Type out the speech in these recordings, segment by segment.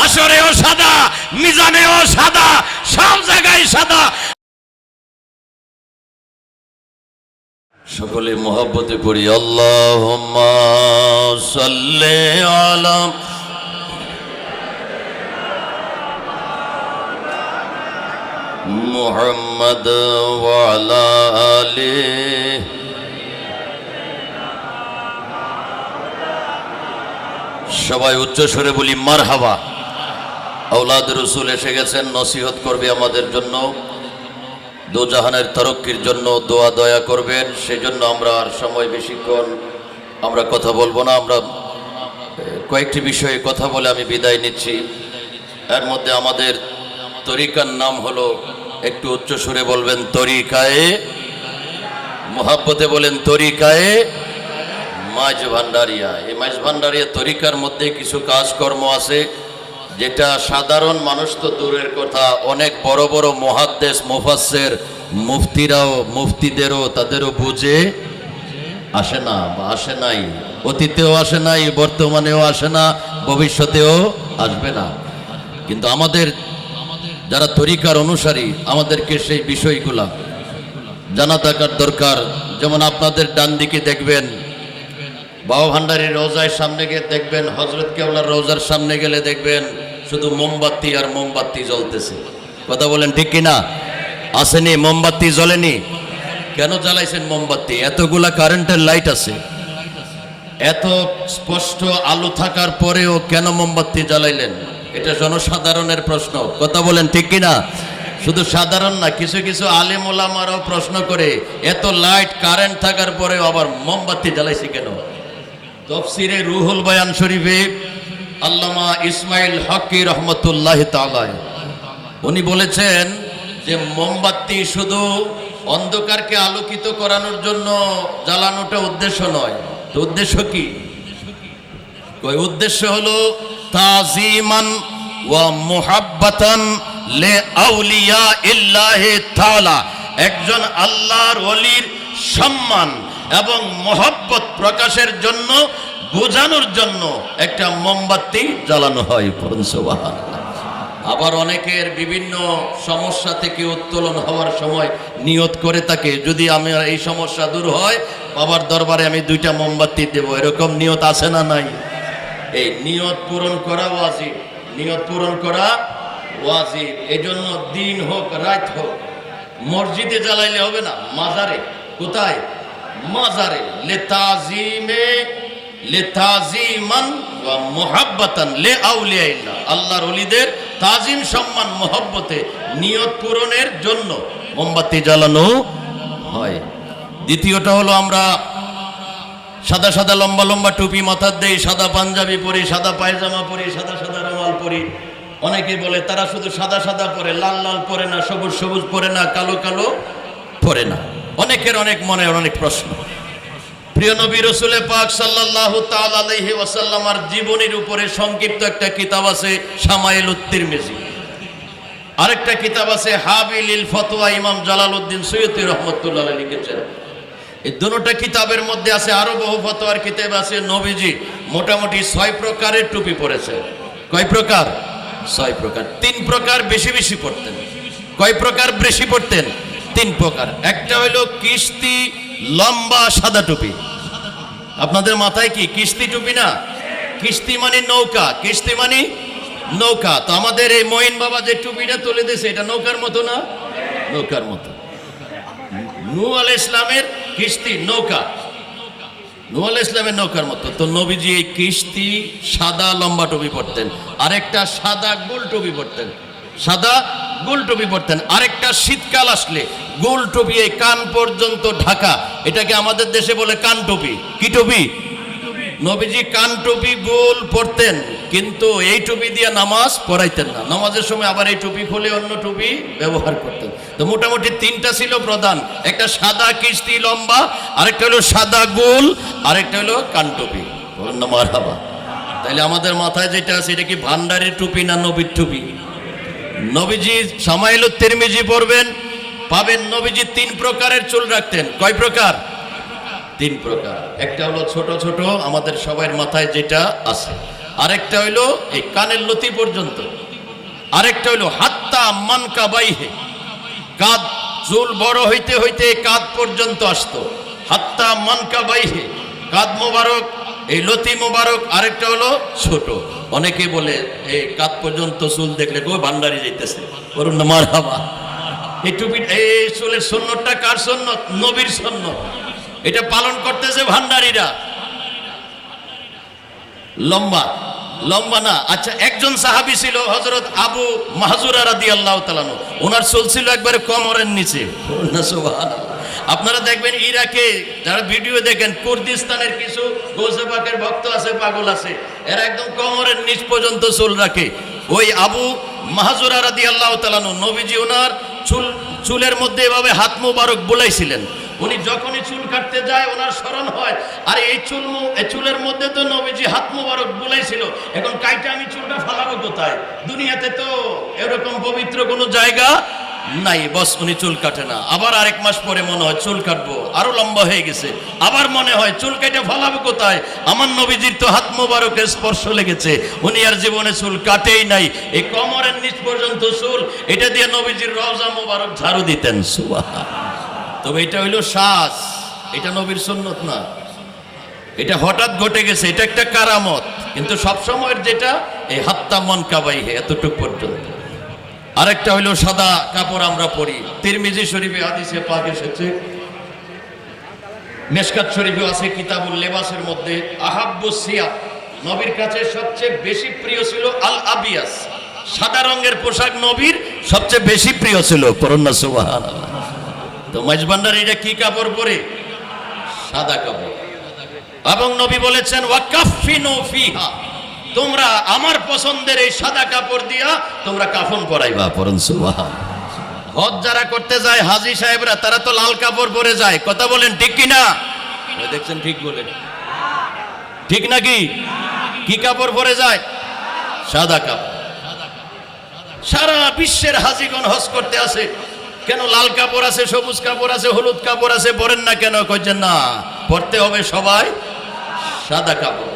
হাসরেও সাদা, মিজানেও সাদা, সব জায়গায় সাদা। সকলে মোহাব্বতে পড়ি আল্লাহুম্মা সাল্লি আলা মুহাম্মাদ ওয়া আলা আলিহি। সবাই উচ্চ স্বরে বলি মারহাবা। আওলাদ রসুল এসে গেছেন, নসিহত করবে আমাদের জন্য, দোজাহানের তরক্কির জন্য দোয়া দয়া করবেন। সেজন্য আমরা আর সময় বেশিক্ষণ আমরা কথা বলবো না। আমরা কয়েকটি বিষয়ে কথা বলে আমি বিদায় নিচ্ছি। এর মধ্যে আমাদের তরিকার নাম হলো, একটু উচ্চ সুরে বলবেন, তরিকায়ে মুহাব্বতে বলেন, তরিকায়ে মাঝ ভান্ডারিয়া। এই মাঝ ভান্ডারিয়া তরিকার মধ্যে কিছু কাজকর্ম আছে যেটা সাধারণ মানুষ তো দূরের কথা, অনেক বড় বড় মুহাদ্দিস মুফাসসির মুফতিরাও, মুফতিদেরও তাদেরও বুঝে আসে না বা আসে নাই, অতীতেও আসে নাই, বর্তমানেও আসে না, ভবিষ্যতেও আসবে না। কিন্তু আমাদের যারা তরিকার অনুসারী, আমাদেরকে সেই বিষয়গুলা জানা থাকার দরকার। যেমন আপনাদের ডান দিকে দেখবেন বাবা ভান্ডারীর রোজার সামনে গিয়ে দেখবেন, হযরত কেবলার রোজার সামনে গেলে দেখবেন শুধু মোমবাতি আর মোমবাতি জ্বলতেছে। কথা বলেন ঠিক কিনা? আসেনি? মোমবাতি জ্বলেনি? কেন জ্বালাইছেন মোমবাতি? এতগুলা কারেন্টের লাইট আছে, এত স্পষ্ট আলো থাকার পরেও কেন মোমবাতি জ্বালাইলেন? এটা জনসাধারণের প্রশ্ন। কথা বলেন ঠিক কিনা? শুধু সাধারণ না, কিছু কিছু আলেম ওলামারাও প্রশ্ন করে, এত লাইট কারেন্ট থাকার পরেও আবার মোমবাতি জ্বালাইছি কেন? তাফসীরে রুহুল বয়ান শরীফে আল্লামা ইসমাইল হকি রহমতুল্লাহ তাআলা উনি বলেছেন যে মোমবাতি শুধু অন্ধকারকে আলোকিত করানোর জন্য জ্বালানোটা উদ্দেশ্য নয়। তো উদ্দেশ্য কি? উদ্দেশ্য হলো তাজিমান ওয়া মুহাব্বাতান লি আউলিয়া ইল্লাহি তাআলা, একজন আল্লাহর ওলির সম্মান এবং মহব্বত প্রকাশের জন্য, বোঝানোর জন্য একটা মোমবাতি জ্বালানো হয়। সুবহানাল্লাহ। আবার অনেকের বিভিন্ন সমস্যা থেকে উত্তোলন হওয়ার সময় নিয়ত করে থাকে, যদি আমার এই সমস্যা দূর হয় বাবার দরবারে আমি 2টা মোমবাতি দেব, এরকম নিয়ত আছে না নাই? এই নিয়ত পূরণ করা ওয়াজিব, নিয়ত পূরণ করা ওয়াজিব। এই জন্য দিন হোক রাত হোক মসজিদে জ্বালাইলে হবে না, মাজারে। কোথায়? মাজারে। লিতাজিমান ওয়া মুহাব্বাতান লি আউলিয়াইল্লাহ, আল্লাহর ওলিদের তাজিম সম্মান মহব্বতে নিয়ত পূরণের জন্য মোমবাতি জ্বালানো হয়। দ্বিতীয়টা হলো, আমরা সাদা সাদা লম্বা লম্বা টুপি মাথার দেই, সাদা পাঞ্জাবি পরি, সাদা পায়জামা পরি, সাদা সাদা রুমাল পরি। অনেকে বলে তারা শুধু সাদা সাদা পরে, লাল লাল পরে না, সবুজ সবুজ পরে না, কালো কালো পরে না। অনেকের অনেক মনে অনেক প্রশ্ন। প্রিয় নবী রাসূল পাক সাল্লাল্লাহু তাআলা আলাইহি ওয়াসাল্লামের জীবনীর উপরে সংক্ষিপ্ত একটা কিতাব আছে, শামাইলুত তিরমিজি। আরেকটা কিতাব আছে হাবিলিল ফতোয়া, ইমাম জালালউদ্দিন সুয়ুতী রাহমাতুল্লাহ আলাইহি লিখেছেন। এই দুটো কিতাবের মধ্যে আছে আরো বহু ফতোয়ার কিতাব আছে। নবীজি মোটামুটি 6 প্রকারের টুপি পরেছে। কয় প্রকার? 6 প্রকার। 3 প্রকার বেশি বেশি পড়তেন। কয় প্রকার বেশি পড়তেন? 3 প্রকার। একটা হলো কিস্তি লম্বা সাদা টুপি। আপনাদের মাথায় কি কিস্তি টুপি না? কিস্তি মানে নৌকা, কিস্তি মানে নৌকা। তো আমাদের এই মঈন বাবা যে টুপিটা তুলে দিয়েছে, এটা নৌকার মতো না? নৌকার মতো। নূহ আলাইহিস সালামের কিস্তি নৌকা, নূহ আলাইহিস সালামের নৌকার মতো। তো নবীজি এই কিস্তি সাদা লম্বা টুপি পরতেন, আরেকটা সাদা গোল টুপি পরতেন, সাদা গোল টুপি পরতেন। আরেকটা শীতকাল আসলে গোল টুপি এই কান পর্যন্ত ঢাকা, এটাকে আমাদের দেশে বলে কান টুপি। কি টুপি? নবীজি কান টুপি গোল পরতেন, কিন্তু এই টুপি দিয়ে নামাজ পড়াইতেন না। নামাজের সময় আবার এই টুপি খুলে অন্য টুপি ব্যবহার করতেন। তো মোটামুটি 3টা ছিল প্রধান, একটা সাদা কিস্তি লম্বা, আরেকটা হলো সাদা গোল, আরেকটা হলো কান টুপি। বলুন না মারহাবা। তাইলে আমাদের মাথায় যেটা আছে এটা কি ভান্ডারের টুপি না নবীর টুপি? নবীজি শামাইলুত তিরমিজি পড়বেন, পাবেন নবীজি 3 প্রকারের চুল রাখতেন। কয় প্রকার? 3 প্রকার। একটা হলো ছোট ছোট, আমাদের সবার মাথায় যেটা আছে, আরেকটা হইলো এই কানের লতি পর্যন্ত, আরেকটা হইলো হাত্তা মানকাবাইহে, কাঁধ চুল বড় হইতে হইতে কাঁধ পর্যন্ত আসতো, হাত্তা মানকাবাইহে, কাঁধ মোবারক, এই লতি মোবারক। আরেকটা হলো ছোট, অনেকে বলে এই কাঁধ পর্যন্ত চুল দেখলে গো ভান্ডারি যাইতেছে, বলুন না মারহাবা। এই টুপি, এই চুলের সুন্নতটা কার সুন্নত? নবীর সুন্নত। এটা পালন করতেছে ভান্ডারীরা। লম্বা লম্বা না, আচ্ছা একজন সাহাবী ছিল হযরত আবু মাহজুরা রাদিয়াল্লাহু তাআলা, ওনার চুল ছিল একবারে কোমরের নিচে। সুবহানাল্লাহ। আপনারা দেখবেন ইরাকে যারা ভিডিও দেখেন, কুর্দিস্তানের কিছু গৌসে পাকের ভক্ত আছে, পাগল আছে, এরা একদম কোমরের নিচ পর্যন্ত চুল রাখে। ওই আবু মাহজুরা রাদিয়াল্লাহু তাআলা, নবীজি ওনার চুলের মধ্যে এভাবে হাত মোবারক বুলাইছিলেন। উনি যখনই চুল কাটতে যায় ওনার স্মরণ হয়, আর এই চুলের মধ্যে তো নবীজি হাত মোবারক বুলাইছিল, এখন কাইটা আমি চুলটা ফালাবো কোথায়? দুনিয়াতে তো এরকম পবিত্র কোনো জায়গা নাই। বস উনি চুল কাটে না। আবার আরেক মাস পরে মনে হয় চুল কাটবো, আরো লম্বা হয়ে গেছে, আবার মনে হয় চুল কেটে ফালাবো কোথায়? আমার নবীজির তো হাত মোবারকের স্পর্শ লেগেছে, উনি আর জীবনে চুল কাটেই নাই। এই কোমরের নিচ পর্যন্ত চুল, এটা দিয়ে নবীজির রওজা মোবারক ঝাড়ু দিতেন। সুবহানাল্লাহ। তবে এটা হইলো শ্বাস, এটা নবীর সুন্নত না, এটা হঠাৎ ঘটে গেছে, এটা একটা কারামত। কিন্তু সব সময়ের যেটা এই হাত্তা মানকাবাইহে, এতটুক পর্যন্ত। আরেকটা হইলো সাদা কাপড় আমরা পরি। তিরমিজি শরীফে হাদিসে পাক এসেছে, মিশকাত শরীফে আছে কিতাবুল লেবাসের মধ্যে, আহাব্বুস সিয়াব, নবীর কাছে সবচেয়ে বেশি প্রিয় ছিল আল আবিয়াস, সাদা রঙের পোশাক নবীর সবচেয়ে বেশি প্রিয় ছিল। পড়ুন না সুবহানাল্লাহ। তো মাইজভান্ডারীরা কি কাপড় পরে? সাদা কাপড়। এবং নবী বলেছেন ওয়াকাফিনু ফিহা, তোমরা আমার পছন্দের এই সাদা কাপড় দিয়া তোমরা কাফন পরাইবা। পড়ুন সুবহানাল্লাহ। হজ যারা করতে যায় হাজী সাহেবরা, তারা তো লাল কাপড় পরে যায়, কথা বলেন ঠিক কি না? দেখছেন ঠিক বলেন, ঠিক নাকি? কি কাপড় পরে যায়? সাদা কাপড়। সারা বিশ্বের হাজীগণ হজ করতে আসে, কেন লাল কাপড় আছে, সবুজ কাপড় আছে, হলুদ কাপড় আছে, পরেন না কেন? কইছেন না, পরতে হবে সবাই সাদা কাপড়।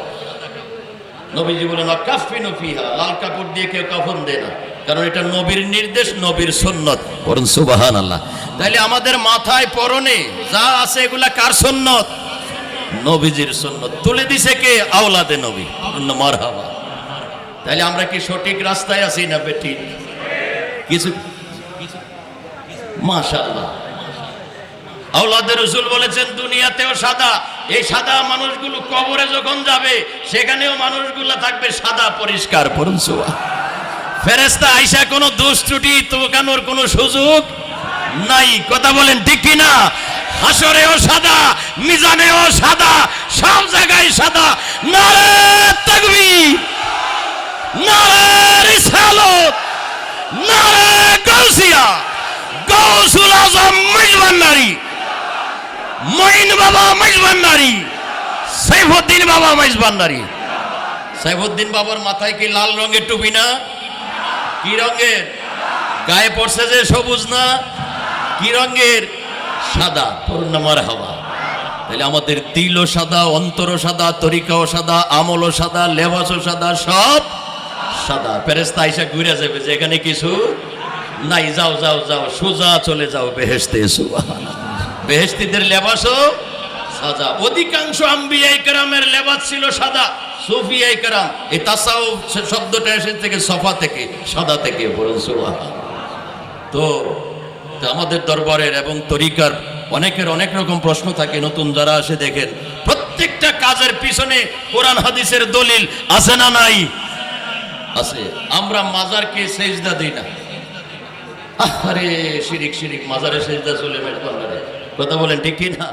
নবীজি বলেন ওয়াকাফিনু ফিহা, লাল কাপড় দিয়ে কেউ কাফন দেয় না, কারণ এটা নবীর নির্দেশ, নবীর সুন্নত। বলুন সুবহানাল্লাহ। তাইলে আমাদের মাথায় পরনে যা আছে এগুলা কার সুন্নত? নবীজির সুন্নত। তুলে দিছে কে? আওলাদে নবী। মারহাবা। তাইলে আমরা কি সঠিক রাস্তায় আছি না বেঠিক? কিছু মাশাআল্লাহ। আওলাদে রাসূল বলেছেন দুনিয়াতেও সাদা, এই সাদা মানুষগুলো কবরে যখন যাবে সেখানেও মানুষগুলো থাকবে সাদা পরিষ্কার। পড়ুন সুবহানাল্লাহ। ফেরেশতা আয়েশা কোনো দোষ ত্রুটি তোকানোর কোনো সুযোগ নাই, কথা বলেন ঠিক কি না? হাসরেও সাদা, মিজানেও সাদা, সব জায়গায় সাদা। নারে তাকবীর, নারে রিসালাত, নারে গাউসিয়া, গাউসুল আজম মাইজভান্ডারী, মঈন বাবা মাইজভান্ডারী, সাইফুদ্দিন বাবা মাইজভান্ডারী। সাইফুদ্দিন বাবার মাথায় কি লাল রঙের টুপি না? কি রঙের? গায়ে পড়ছে যে সবুজ না, কি রঙের? সাদা। পড়ুন না মারহাবা। তাহলে আমাদের দিলও সাদা, অন্তরও সাদা, তরিকাও সাদা, আমলও সাদা, লেবাসও সাদা, সব সাদা। ফেরেশতা আয়েশা ঘুরে যাবে যে এখানে কিছু নাই, যাও যাও যাও, সোজা চলে যাও বেহেশতে। সুবহানাল্লাহ। বেহেশতীদের লেবাসও সাদা। অধিকাংশ আম্বিয়ায়ে কেরামের লেবাস ছিল সাদা। সুফিয়ায়ে কেরাম, এই তাসাউফ শব্দটা এসেছে থেকে সফা থেকে, সাদা থেকে। বলুন সুবহানাল্লাহ। তো আমাদের দরবারের এবং তরিকার অনেকের অনেক রকম প্রশ্ন থাকে, নতুন যারা আসে দেখেন প্রত্যেকটা কাজের পিছনে কোরআন হাদিসের দলিল আছে না নাই? আছে। আমরা মাজারকে সেজদা দিই না। আরে শিরিক শিরিক, মাজারে সেজদা চলে মেজবান্ডারে, কথা বলেন ঠিক কি না?